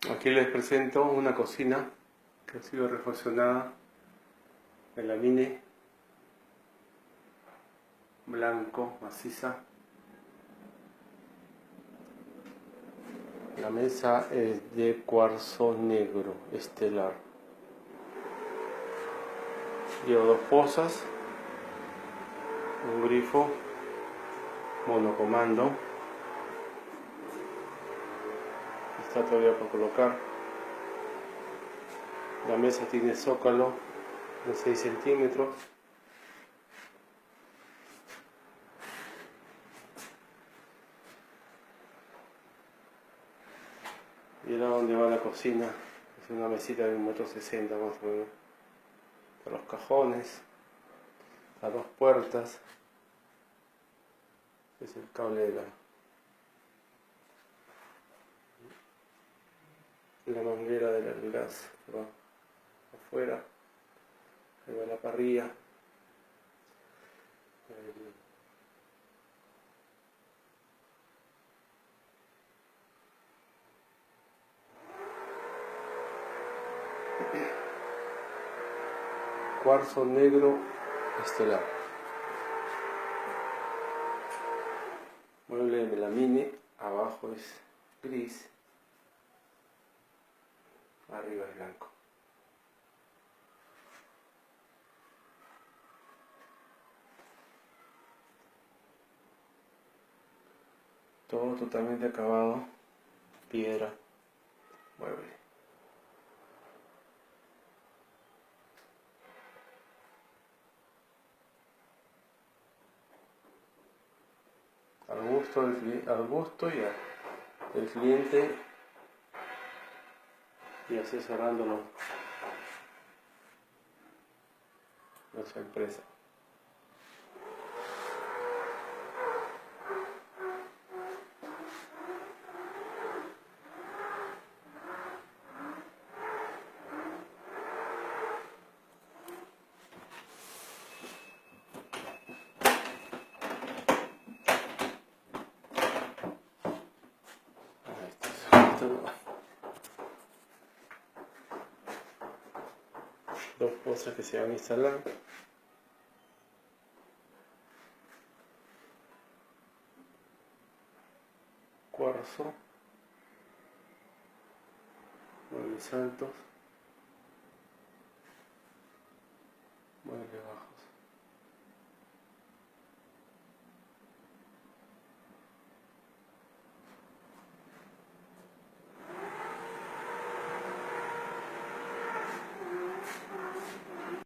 Aquí les presento una cocina que ha sido refaccionada en lamine blanco, maciza. La mesa es de cuarzo negro estelar. Lleva dos pozas, un grifo monocomando. Está todavía por colocar. La mesa tiene zócalo de 6 centímetros. Y era donde va la cocina. Es una mesita de 1,60 m más o menos. Para los cajones, las dos puertas. Es el cable de la manguera del gas que va afuera. Ahí va la parrilla. Cuarzo negro estelar. Mueble de melamine, abajo es gris, arriba es blanco. Todo totalmente acabado, piedra, mueble. Al gusto y del cliente, y así cerrando nuestra empresa. Dos pozas que se van a instalar. Cuarzo, muebles altos, muebles bajos.